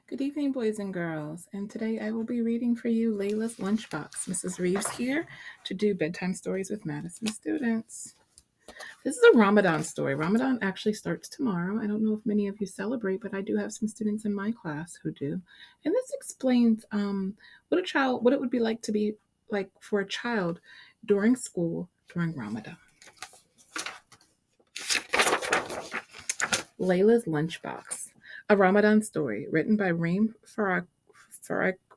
Good evening, boys and girls. And today I will be reading for you Lailah's Lunchbox. Mrs. Reeves here to do bedtime stories with Madison students. This is a Ramadan story. Ramadan actually starts tomorrow. I don't know if many of you celebrate, but I do have some students in my class who do. And this explains what it would be like to be like for a child during school during Ramadan. Lailah's Lunchbox, a Ramadan story written by Reem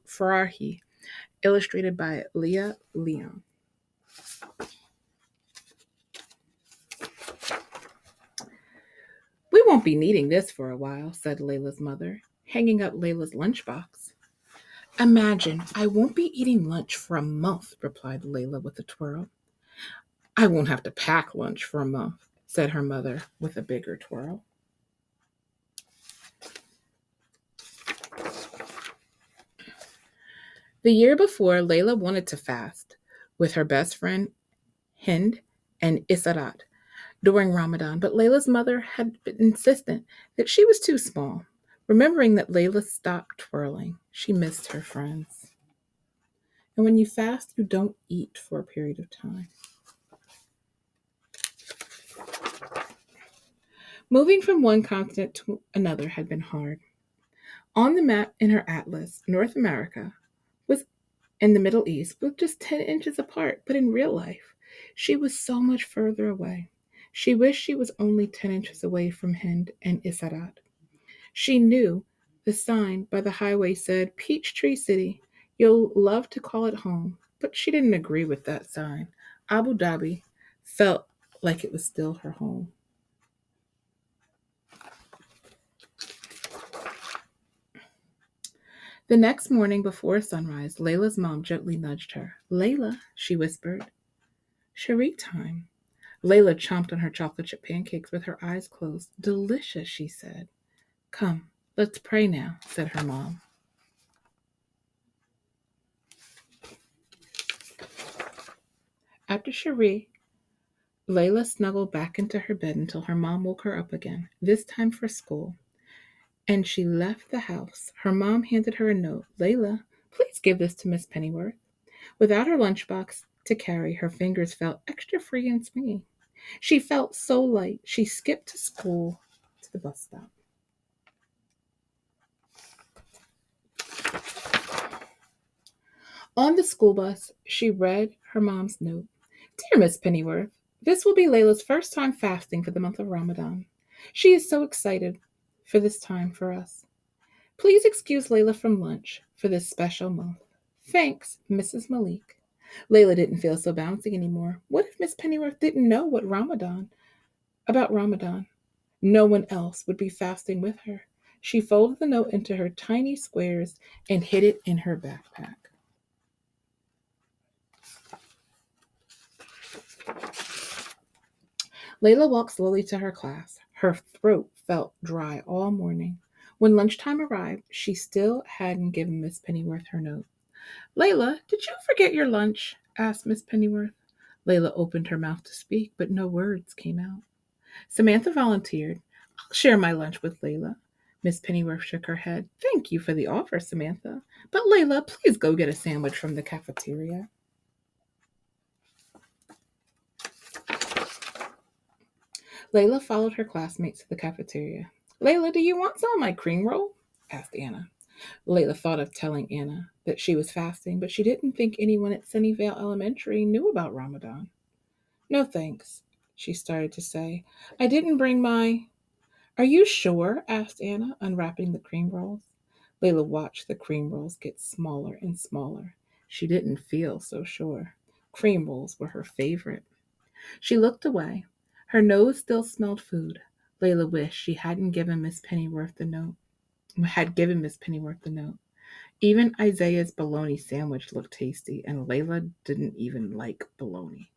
Farahi, illustrated by Leah Leon. We won't be needing this for a while, said Lailah's mother, hanging up Lailah's lunchbox. Imagine, I won't be eating lunch for a month, replied Lailah with a twirl. I won't have to pack lunch for a month, said her mother with a bigger twirl. The year before, Lailah wanted to fast with her best friend Hind and Isarat during Ramadan, but Lailah's mother had been insistent that she was too small. Remembering that Lailah stopped twirling, she missed her friends. And when you fast, you don't eat for a period of time. Moving from one continent to another had been hard. On the map in her atlas, North America was in the Middle East was just 10 inches apart, but in real life, she was so much further away. She wished she was only 10 inches away from Hind and Isarat. She knew the sign by the highway said, Peachtree City, you'll love to call it home, but she didn't agree with that sign. Abu Dhabi felt like it was still her home. The next morning before sunrise, Lailah's mom gently nudged her. Lailah, she whispered. Sharik time. Lailah chomped on her chocolate chip pancakes with her eyes closed. Delicious, she said. Come, let's pray now, said her mom. After Sharik, Lailah snuggled back into her bed until her mom woke her up again, this time for school. And she left the house. Her mom handed her a note. Lailah, please give this to Miss Pennyworth. Without her lunchbox to carry, her fingers felt extra free and swingy. She felt so light, she skipped to school to the bus stop. On the school bus, she read her mom's note. Dear Miss Pennyworth, this will be Lailah's first time fasting for the month of Ramadan. She is so excited for this time for us. Please excuse Lailah from lunch for this special month. Thanks, Mrs. Malik. Lailah didn't feel so bouncy anymore. What if Miss Pennyworth didn't know about Ramadan? No one else would be fasting with her. She folded the note into her tiny squares and hid it in her backpack. Lailah walked slowly to her class. Her throat felt dry all morning. When lunchtime arrived, she still hadn't given Miss Pennyworth her note. Lailah, did you forget your lunch? Asked Miss Pennyworth. Lailah opened her mouth to speak, but no words came out. Samantha volunteered. I'll share my lunch with Lailah. Miss Pennyworth shook her head. Thank you for the offer, Samantha. But Lailah, please go get a sandwich from the cafeteria. Lailah followed her classmates to the cafeteria. Lailah, do you want some of my cream roll? Asked Anna. Lailah thought of telling Anna that she was fasting, but she didn't think anyone at Sunnyvale Elementary knew about Ramadan. No thanks, she started to say. I didn't bring my... Are you sure? Asked Anna, unwrapping the cream rolls. Lailah watched the cream rolls get smaller and smaller. She didn't feel so sure. Cream rolls were her favorite. She looked away. Her nose still smelled food. Lailah wished she hadn't given Miss Pennyworth the note. Even Isaiah's bologna sandwich looked tasty, and Lailah didn't even like bologna.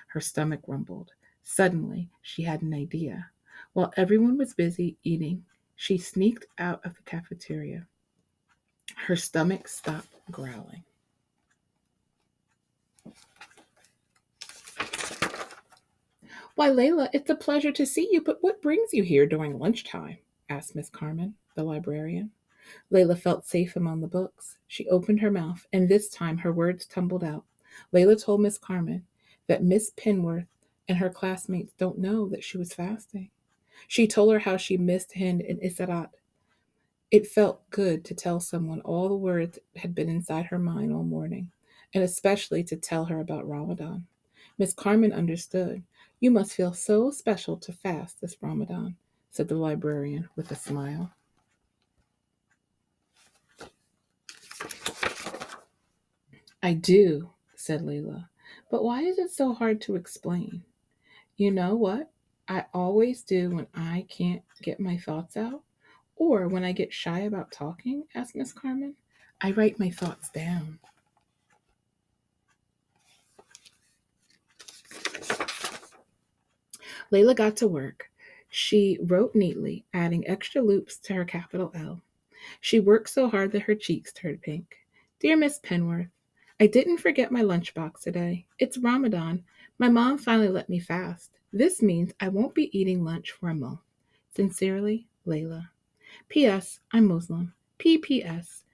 Her stomach rumbled. Suddenly, she had an idea. While everyone was busy eating, she sneaked out of the cafeteria. Her stomach stopped growling. Why, Lailah, it's a pleasure to see you, but what brings you here during lunchtime? Asked Miss Carmen, the librarian. Lailah felt safe among the books. She opened her mouth, and this time her words tumbled out. Lailah told Miss Carmen that Miss Penworth and her classmates don't know that she was fasting. She told her how she missed Hind and Isarat. It felt good to tell someone all the words that had been inside her mind all morning, and especially to tell her about Ramadan. Miss Carmen understood. You must feel so special to fast this Ramadan, said the librarian with a smile. I do, said Lailah. But why is it so hard to explain? You know what I always do when I can't get my thoughts out? Or when I get shy about talking? Asked Miss Carmen. I write my thoughts down. Lailah got to work. She wrote neatly, adding extra loops to her capital L. She worked so hard that her cheeks turned pink. Dear Miss Penworth, I didn't forget my lunchbox today. It's Ramadan. My mom finally let me fast. This means I won't be eating lunch for a month. Sincerely, Lailah. P.S. I'm Muslim. P.P.S.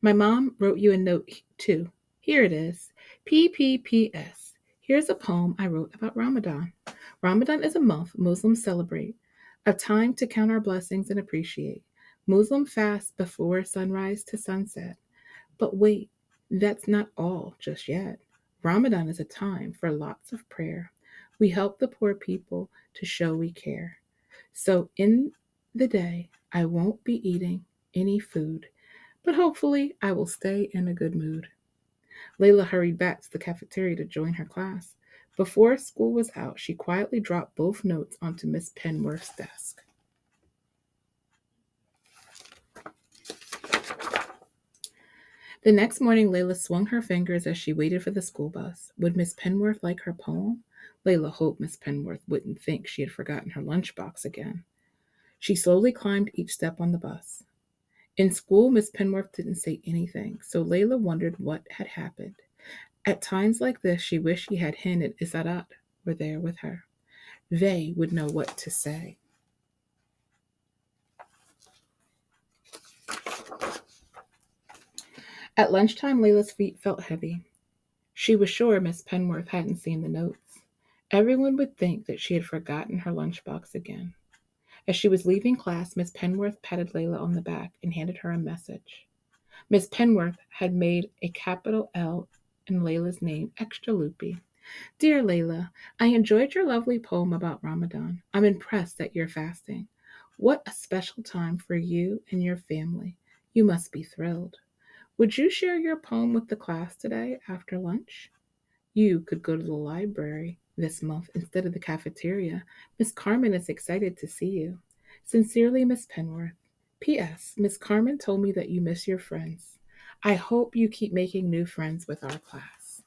My mom wrote you a note too. Here it is. P.P.P.S. Here's a poem I wrote about Ramadan. Ramadan is a month Muslims celebrate, a time to count our blessings and appreciate. Muslim fast before sunrise to sunset. But wait, that's not all just yet. Ramadan is a time for lots of prayer. We help the poor people to show we care. So in the day, I won't be eating any food, but hopefully I will stay in a good mood. Lailah hurried back to the cafeteria to join her class. Before school was out, she quietly dropped both notes onto Miss Penworth's desk. The next morning, Lailah swung her fingers as she waited for the school bus. Would Miss Penworth like her poem? Lailah hoped Miss Penworth wouldn't think she had forgotten her lunchbox again. She slowly climbed each step on the bus. In school, Miss Penworth didn't say anything, so Lailah wondered what had happened. At times like this, she wished she had Hind and Isarat were there with her. They would know what to say. At lunchtime, Lailah's feet felt heavy. She was sure Miss Penworth hadn't seen the notes. Everyone would think that she had forgotten her lunchbox again. As she was leaving class, Miss Penworth patted Lailah on the back and handed her a message. Miss Penworth had made a capital L in Lailah's name extra loopy. Dear Lailah, I enjoyed your lovely poem about Ramadan. I'm impressed that you're fasting. What a special time for you and your family. You must be thrilled. Would you share your poem with the class today after lunch? You could go to the library this month instead of the cafeteria. Miss Carmen is excited to see you. Sincerely, Miss Penworth. P.S. Miss Carmen told me that you miss your friends. I hope you keep making new friends with our class.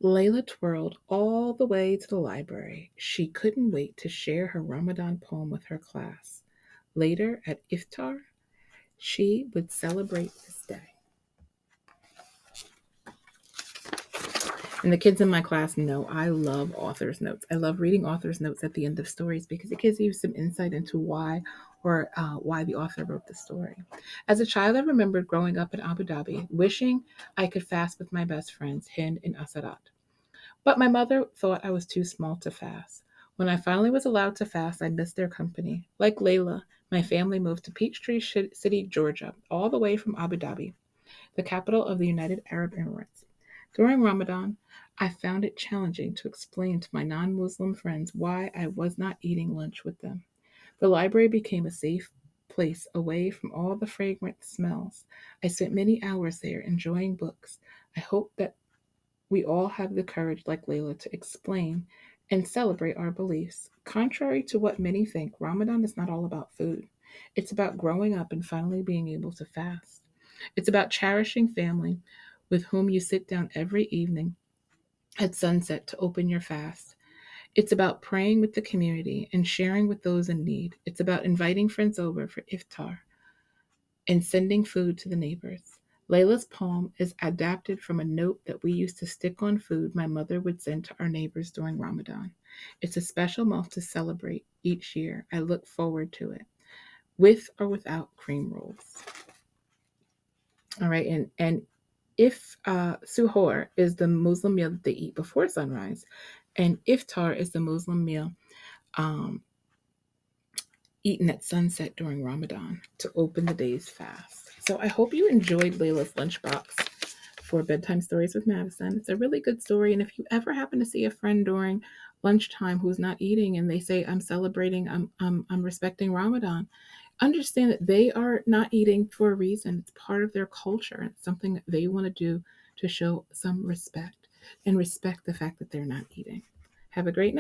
Lailah twirled all the way to the library. She couldn't wait to share her Ramadan poem with her class. Later, at iftar, she would celebrate this day. And the kids in my class know I love author's notes. I love reading author's notes at the end of stories because it gives you some insight into why the author wrote the story. As a child, I remembered growing up in Abu Dhabi, wishing I could fast with my best friends, Hind and Asarat. But my mother thought I was too small to fast. When I finally was allowed to fast, I missed their company. Like Lailah, my family moved to Peachtree City, Georgia, all the way from Abu Dhabi, the capital of the United Arab Emirates. During Ramadan, I found it challenging to explain to my non-Muslim friends why I was not eating lunch with them. The library became a safe place away from all the fragrant smells. I spent many hours there enjoying books. I hope that we all have the courage, like Lailah, to explain and celebrate our beliefs. Contrary to what many think, Ramadan is not all about food. It's about growing up and finally being able to fast. It's about cherishing family with whom you sit down every evening at sunset to open your fast. It's about praying with the community and sharing with those in need. It's about inviting friends over for iftar and sending food to the neighbors. Lailah's poem is adapted from a note that we used to stick on food my mother would send to our neighbors during Ramadan. It's a special month to celebrate each year. I look forward to it, with or without cream rolls. All right, and if suhoor is the Muslim meal that they eat before sunrise, and iftar is the Muslim meal um, eaten at sunset during Ramadan to open the day's fast. So I hope you enjoyed Lailah's lunchbox for Bedtime Stories with Madison. It's a really good story, and if you ever happen to see a friend during lunchtime who's not eating and they say, "I'm celebrating, I'm respecting Ramadan," understand that they are not eating for a reason. It's part of their culture. It's something that they want to do to show some respect and respect the fact that they're not eating. Have a great night.